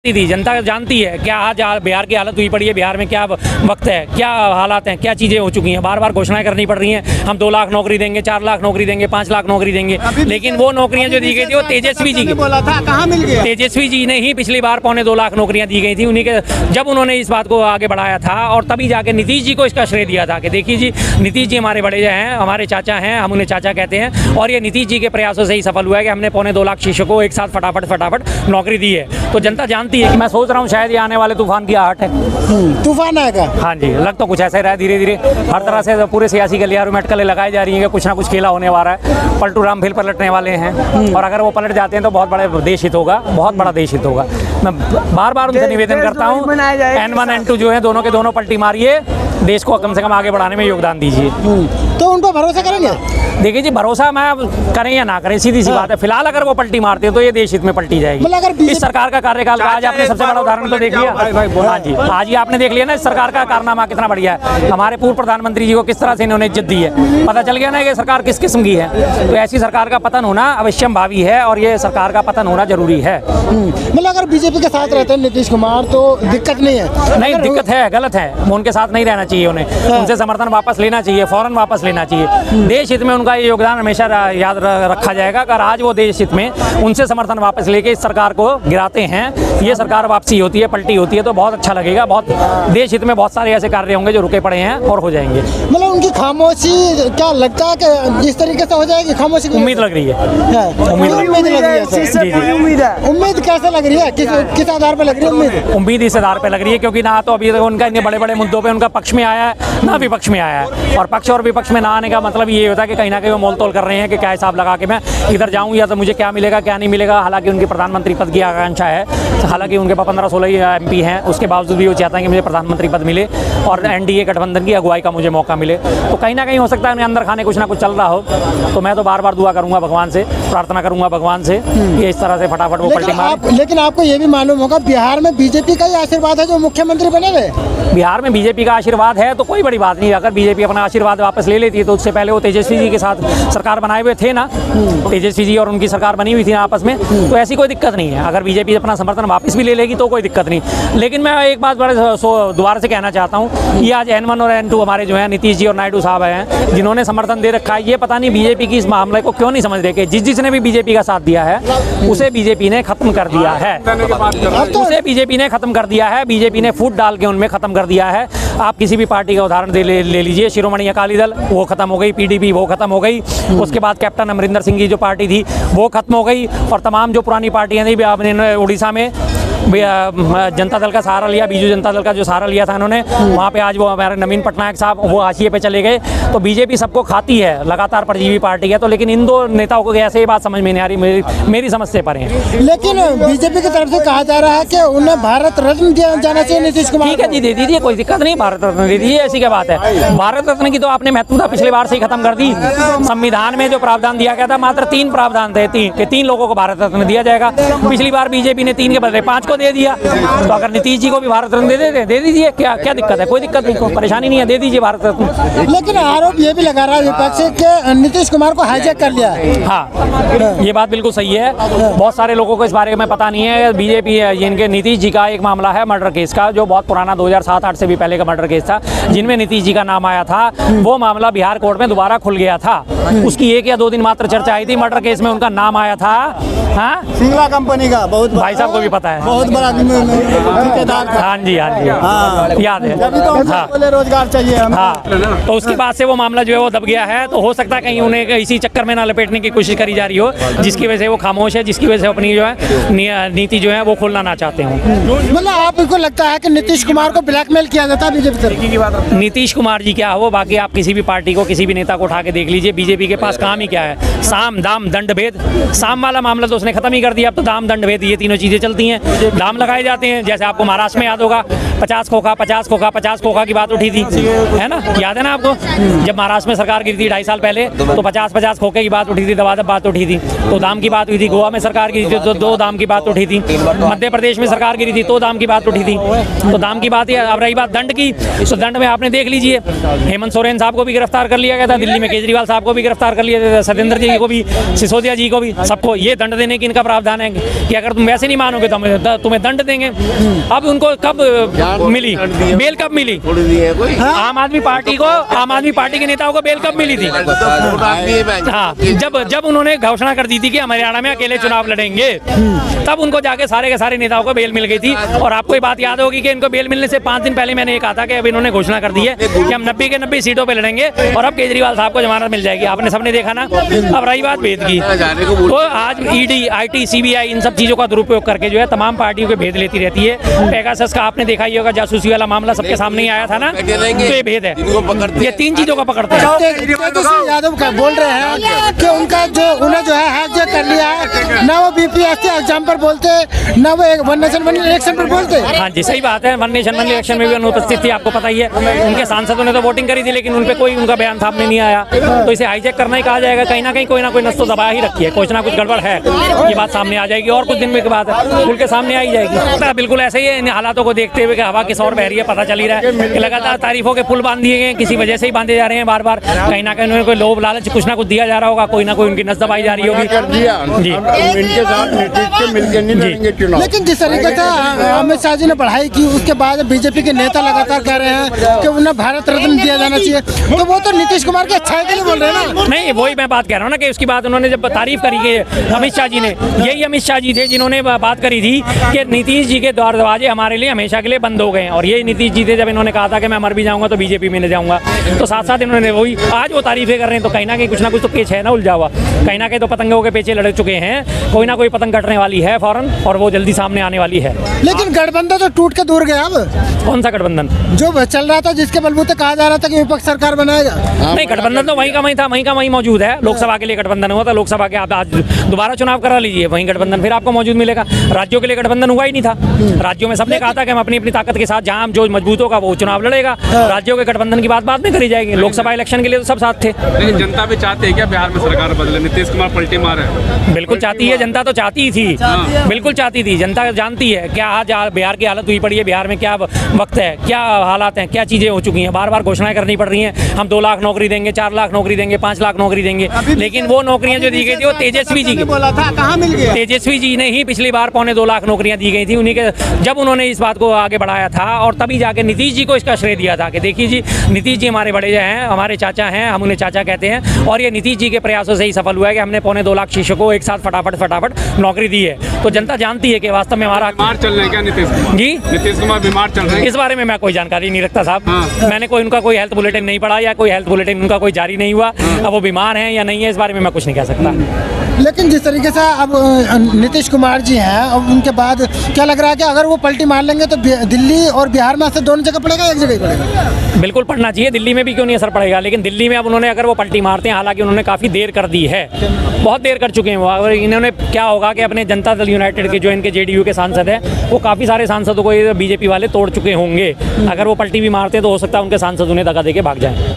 जानती थी, जनता जानती है क्या आज बिहार की हालत हुई पड़ी है, बिहार में क्या वक्त है, क्या हालात हैं, क्या चीज़ें हो चुकी हैं। बार बार घोषणाएं करनी पड़ रही हैं, हम 2 लाख नौकरी देंगे, 4 लाख नौकरी देंगे, 5 लाख नौकरी देंगे, लेकिन वो नौकरियां जो दी गई थी वो तेजस्वी जी बोला था, कहाँ मिल गया? तेजस्वी जी ने ही पिछली बार 2.25 लाख नौकरियां दी गई थी उन्हीं के, जब उन्होंने इस बात को आगे बढ़ाया था और तभी जाके नीतीश जी को इसका श्रेय दिया था कि देखिए जी, नीतीश जी हमारे बड़े हैं, हमारे चाचा हैं, हम उन्हें चाचा कहते हैं, और ये नीतीश जी के प्रयासों से ही सफल हुआ है कि हमने 2.25 लाख शिक्षकों को एक साथ फटाफट नौकरी दी है। तो जनता जानती है कि मैं सोच रहा हूँ शायद ये आने वाले तूफान की आहट है। तूफान आएगा? हाँ जी, लग तो कुछ ऐसा ही रहा है। धीरे धीरे हर तरह से पूरे सियासी गलियारों में अटकलें लगाई जा रही हैं कि कुछ ना कुछ खेला होने वाला है, पलटू राम फिर पलटने वाले हैं, और अगर वो पलट जाते हैं तो बहुत बड़े देश हित होगा, बहुत बड़ा देश हित होगा। मैं बार बार उनसे निवेदन करता हूँ, N1 N2 जो है दोनों के दोनों पलटी मारिए, देश को कम से कम आगे बढ़ाने में योगदान दीजिए। तो उन पर भरोसा करेंगे? देखिए जी, भरोसा मैं करें या ना करें सीधी सी बात है, फिलहाल अगर वो पल्टी मारते हैं तो ये देश हित में पलटी जाएगी। इस सरकार का कार्यकाल का आज आपने सबसे बड़ा उदाहरण तो देख लिया। हाँ जी, आज ही आपने देख लिया ना इस सरकार का कारनामा कितना बढ़िया है। हमारे पूर्व प्रधानमंत्री जी को किस तरह से इन्होंने इज्जत दी है, पता चल गया ना कि सरकार किस किस्म की है। तो ऐसी सरकार का पतन होना अवश्यम भावी है और ये सरकार का पतन होना जरूरी है। मतलब अगर बीजेपी के साथ रहते हैं नीतीश कुमार तो दिक्कत नहीं है? नहीं, दिक्कत है, गलत है, उनके साथ नहीं रहना चाहिए, उन्हें उनसे समर्थन वापस लेना चाहिए, फौरन वापस लेना चाहिए। देश हित में उनका ये योगदान हमेशा याद रखा जाएगा। अगर आज वो देश हित में उनसे समर्थन वापस लेके इस सरकार को गिराते हैं, ये सरकार वापसी होती है, पलटी होती है, तो बहुत अच्छा लगेगा। बहुत देश हित में बहुत सारे ऐसे कार्य होंगे जो रुके पड़े हैं और हो जाएंगे। मतलब उनकी खामोशी क्या लगता है कि इस तरीके से हो जाएगी? खामोशी उम्मीद लग रही है, उम्मीद लग रही है। उम्मीद कैसे लग रही है, किस आधार पर लग रही है उम्मीद? उम्मीद इस आधार पर लग रही है क्योंकि ना तो अभी तक उनका इतने बड़े बड़े मुद्दों पे उनका पक्ष में आया है, ना विपक्ष में आया है। और पक्ष और विपक्ष में ना आने का मतलब ये होता है कि कहीं ना कहीं वो मोल तोल कर रहे हैं कि क्या हिसाब लगा के मैं इधर जाऊं या तो मुझे क्या मिलेगा क्या नहीं मिलेगा। हालांकि उनकी प्रधानमंत्री पद की आकांक्षा है, हालांकि उनके पास 15-16 MP हैं, उसके बावजूद भी वो चाहते हैं कि मुझे प्रधानमंत्री पद मिले और NDA गठबंधन की अगुवाई का मुझे मौका मिले। तो कहीं ना कहीं हो सकता है उन्हें अंदर खाने कुछ ना कुछ चल रहा हो। तो मैं तो बार बार दुआ करूंगा भगवान से, प्रार्थना करूंगा भगवान से कि इस तरह से फटाफट वो पलटी मारे। लेकिन आपको ये भी मालूम होगा बिहार में बीजेपी का ही आशीर्वाद है जो मुख्यमंत्री बने हुए। बिहार में बीजेपी का आशीर्वाद है तो कोई बड़ी बात नहीं। अगर बीजेपी अपना आशीर्वाद वापस ले लेती है तो उससे पहले वो तेजस्वी जी के साथ सरकार बनाए हुए थे ना, तेजस्वी जी और उनकी सरकार बनी हुई थी आपस में, तो ऐसी कोई दिक्कत नहीं है। अगर बीजेपी अपना समर्थन वापस भी ले लेगी तो कोई दिक्कत नहीं। लेकिन मैं एक बात बड़े दोबारा से कहना चाहता हूँ, ये आज N1 और N2 हमारे जो है नीतीश जी और नायडू साहब हैं जिन्होंने समर्थन दे रखा है, ये पता नहीं बीजेपी की इस मामले को क्यों नहीं समझ रहे कि जिसने भी बीजेपी का साथ दिया है उसे बीजेपी ने खत्म कर दिया है, उसे बीजेपी ने खत्म कर दिया है, बीजेपी ने फूट डाल के उनमें खत्म कर दिया है। आप किसी भी पार्टी का उदाहरण ले लीजिए, शिरोमणि अकाली दल वो खत्म हो गई, PDP वो खत्म हो गई, उसके बाद कैप्टन अमरिंदर सिंह की जो पार्टी थी वो खत्म हो गई, और तमाम जो पुरानी पार्टियां थी आपने उड़ीसा में जनता दल का सहारा लिया, बीजू जनता दल का जो सहारा लिया था इन्होंने, वहाँ पे आज वो हमारे नवीन पटनायक साहब वो हाशिए पे चले गए। तो बीजेपी सबको खाती है, लगातार परजीवी पार्टी है। तो लेकिन इन दो नेताओं को ऐसे ही बात समझ में नहीं आ रही, मेरी समझ से परे हैं। लेकिन बीजेपी की तरफ से कहा जा रहा है कि उन्हें भारत रत्न दिया जाना चाहिए नीतीश कुमार। ठीक है जी, दे दीजिए, कोई दिक्कत नहीं, भारत रत्न दे दीजिए, ऐसी क्या बात है। भारत रत्न की तो आपने महत्वता पिछले बार से ही खत्म कर दी। संविधान में जो प्रावधान दिया गया था मात्र 3 प्रावधान थे कि 3 लोगों को भारत रत्न दिया जाएगा। पिछली बार बीजेपी ने 3 के बदले 5 को दे दिया। तो अगर नीतीश जी को भी भारत रत्न दे दीजिए, क्या दिक्कत है, कोई दिक्कत नहीं, कोई परेशानी नहीं है, दे दीजिए भारत रत्न। लेकिन आरोप ये भी लगा रहा है विपक्ष के नीतीश कुमार को हाईजैक कर लिया है। हाँ, ये बात बिल्कुल सही है। बहुत सारे लोगों को इस बारे में पता नहीं है। बीजेपी इनके नीतीश जी का एक मामला है मर्डर केस का, जो बहुत पुराना 2007-8 से भी पहले का मर्डर केस था, जिनमें नीतीश जी का नाम आया था। वो मामला बिहार कोर्ट में दोबारा खुल गया था। उसकी 1 या 2 दिन मात्र चर्चा आई थी। मर्डर केस में उनका नाम आया था सिंगला कंपनी का, बहुत भाई साहब को भी पता है, बहुत बड़ा ठेकेदार था। हाँ जी, हाँ जी, याद है। तो रोजगार चाहिए हमें। हाँ, तो उसके बाद से वो मामला जो है वो दब गया है। तो हो सकता है कहीं उन्हें इसी चक्कर में ना लपेटने की कोशिश करी जा रही हो, जिसकी वजह से वो खामोश है, जिसकी वजह से अपनी जो है नीति जो है वो खोलना ना चाहते हो। मतलब आपको लगता है कि नीतीश कुमार को ब्लैकमेल किया जाता है बीजेपी तरफ की बात? नीतीश कुमार जी क्या हो, बाकी आप किसी भी पार्टी को, किसी भी नेता को उठा के देख लीजिए, बीजेपी के पास काम ही क्या है? साम दाम दंड भेद। साम वाला मामला तो उसने खत्म ही कर दिया। अब तो दाम दंड भेद, ये तीनों चीजें चलती हैं। दाम लगाए जाते हैं, जैसे आपको महाराष्ट्र में याद होगा 50 खोखा की बात उठी थी, है ना, याद है ना आपको? जब महाराष्ट्र में सरकार गिरी थी 2.5 साल पहले, तो 50 खोखे की बात उठी थी, दबादब बात उठी थी, तो दाम की बात हुई थी। गोवा में सरकार गिरी थी तो 2 दाम की बात उठी थी। मध्य प्रदेश में सरकार गिरी थी तो दाम की बात उठी थी। तो दाम की बात है। अब रही बात दंड की, तो दंड में आपने देख लीजिए, हेमंत सोरेन साहब को भी गिरफ्तार कर लिया गया था, दिल्ली में केजरीवाल साहब को भी गिरफ्तार कर लिया था, सत्येंद्र जी को भी, सिसोदिया जी को भी, सबको ये दंड देने की इनका प्रावधान है कि अगर तुम वैसे नहीं मानोगे तुम्हें दंड देंगे। अब उनको कब मिली बेल, कब मिली? आम आदमी पार्टी को, आम आदमी पार्टी के नेताओं को बेल कब मिली थी? हाँ, जब उन्होंने घोषणा कर दी थी कि हम हरियाणा में अकेले चुनाव लड़ेंगे, तब उनको जाके सारे के सारे नेताओं को बेल मिल गई थी। और आपको ये बात याद होगी कि इनको बेल मिलने से 5 दिन पहले मैंने ये कहा था कि अब इन्होंने घोषणा कर दी है कि हम 90 के 90 सीटों पे लड़ेंगे और अब केजरीवाल साहब को जमानत मिल जाएगी। आपने सबने देखा ना। अब रही बात भेद की, तो आज ईडी, आईटी, सीबीआई इन सब चीजों का दुरुपयोग करके जो है तमाम पार्टियों के भेद लेती रहती है। पेगासस का आपने देखा ही होगा, जासूसी वाला मामला सबके सामने ही आया था ना, तो ये भेद है। ये 3 चीजों का पकड़ते हैं। तेजस्वी यादव का बोल रहे हैं कि उनका जो उन्हें जो है हैक जो कर लिया है, ना वो बीपीएससी एग्जाम पर बोलते, ना वो वन नेशन वन इलेक्शन पर बोलते। हाँ जी, सही बात है। वन नेशन वन इलेक्शन में भी अनुपस्थित थी, आपको पता ही है। उनके सांसदों ने तो वोटिंग करी थी, लेकिन उन पे कोई उनका बयान सामने नहीं आया। तो इसे हाईजैक करना ही कहा जाएगा। कहीं ना कहीं कोई ना कोई नस तो दबा ही रखी है, कुछ ना कुछ गड़बड़ है। ये बात सामने आ जाएगी और कुछ दिन में के बाद खुल के सामने आ ही जाएगी। बिल्कुल ऐसे ही है। इन हालातों को देखते हुए कि हवा किस और बह रही है पता चल ही रहा है कि लगातार तारीफों के पुल बांध दिए गए, किसी वजह से ही बांधे जा रहे हैं बार बार। कहीं ना कहीं उन्हें कोई लोभ लालच कुछ ना कुछ दिया जा रहा होगा, कोई ना कोई उनकी नस दबाई जा रही होगी जी। इनके साथ नीतीश के मिलकर नहीं लड़ेंगे चुनाव। लेकिन जिस तरीके से अमित शाह जी ने पढ़ाई की, उसके बाद बीजेपी के नेता लगातार कह रहे हैं कि उन्हें भारत रत्न दिया जाना चाहिए, तो वो तो नीतीश कुमार की अच्छाई के लिए बोल रहे हैं ना। नहीं, वही मैं बात कह रहा हूँ ना कि उसकी बात उन्होंने जब तारीफ करी कि अमित शाह जी ने, यही अमित शाह जी थे जिन्होंने बात करी थी कि नीतीश जी के द्वार दरवाजे हमारे लिए हमेशा के लिए बंद हो गए हैं। और यही नीतीश जी थे जब इन्होंने कहा था कि मैं मर भी जाऊंगा तो बीजेपी में नहीं जाऊंगा। तो साथ साथ इन्होंने वही आज वो तारीफें कर रहे हैं, तो कहीं ना कहीं कुछ ना कुछ तो पेच है ना उलझा हुआ। कहीं ना कहीं तो पतंगों के पेचे लड़ चुके हैं, कोई ना कोई पतंग कटने वाली है फौरन, और वो जल्दी सामने आने वाली है। लेकिन गठबंधन तो टूट के दूर गया। अब कौन सा गठबंधन जो चल रहा था, जिसके बलबूते कहा जा रहा था कि विपक्ष सरकार बनाएगा, नहीं, गठबंधन तो वहीं का वहीं था, वहीं का वहीं मौजूद है। लोकसभा के लिए गठबंधन हुआ था, लोकसभा के आप आज दोबारा चुनाव करा लीजिए, वहीं गठबंधन फिर आपको मौजूद मिलेगा। राज्यों के लिए गठबंधन हुआ ही नहीं था। राज्यों में सबने कहा था कि हम अपनी अपनी ताकत के साथ जहां जो मजबूत होगा वो चुनाव लड़ेगा। राज्यों के गठबंधन की बात बाद में करी जाएगी। लोकसभा इलेक्शन के लिए तो सब साथ थे। लेकिन जनता भी चाहती है क्या बिहार में सरकार बदले? नीतीश कुमार पलटी मारे। बिल्कुल चाहती है, जनता तो चाहती ही थी, बिल्कुल चाहती थी। जनता जानती है क्या आज बिहार की हालत हुई पड़ी है, बिहार में क्या वक्त है, क्या हालात हैं, क्या चीजें हो चुकी हैं। बार बार घोषणाएं करनी पड़ रही हैं, हम 2 लाख नौकरी देंगे, 4 लाख नौकरी देंगे, 5 लाख नौकरी देंगे। लेकिन वो नौकरियां जो दी गई थी वो तेजस्वी जी बोला था, कहाँ मिल गया? तेजस्वी जी ने ही पिछली बार 2.25 लाख नौकरियां दी गई थी उन्हीं के, जब उन्होंने इस बात को आगे बढ़ाया था। और तभी जाके नीतीश जी को इसका श्रेय दिया था कि देखिए जी, नीतीश जी हमारे बड़े हैं, हमारे चाचा हैं, हम उन्हें चाचा कहते हैं। और ये नीतीश जी के प्रयासों से ही सफल हुआ है कि हमने 2.25 लाख शिक्षकों को एक साथ फटाफट नौकरी दी है। तो जनता जानती है कि वास्तव में हमारा बीमार चल रहे हैं क्या नीतीश कुमार? जी, नीतीश कुमार बीमार चल रहे हैं? इस बारे में मैं कोई जानकारी नहीं रखता साहब। मैंने कोई उनका कोई हेल्थ बुलेटिन नहीं पढ़ा या कोई हेल्थ बुलेटिन उनका कोई जारी नहीं हुआ। अब वो बीमार हैं या नहीं है, इस बारे में मैं कुछ नहीं कह सकता। लेकिन जिस तरीके से अब नीतीश कुमार जी हैं, अब उनके बाद क्या लग रहा है कि अगर वो पलटी मार लेंगे तो दिल्ली और बिहार में असर दोनों जगह पड़ेगा, एक जगह ही पड़ेगा? बिल्कुल पड़ना चाहिए। दिल्ली में भी क्यों नहीं असर पड़ेगा, लेकिन दिल्ली में अब उन्होंने अगर वो पलटी मारते हैं, हालांकि उन्होंने काफ़ी देर कर दी है, बहुत देर कर चुके हैं वो। अगर इन्होंने क्या होगा कि अपने जनता दल यूनाइटेड के जो इनके जेडीयू के सांसद हैं, वो काफ़ी सारे सांसदों को ये बीजेपी वाले तोड़ चुके होंगे। अगर वो पलटी भी मारते तो हो सकता है उनके सांसद उन्हें दगा दे के भाग जाएं।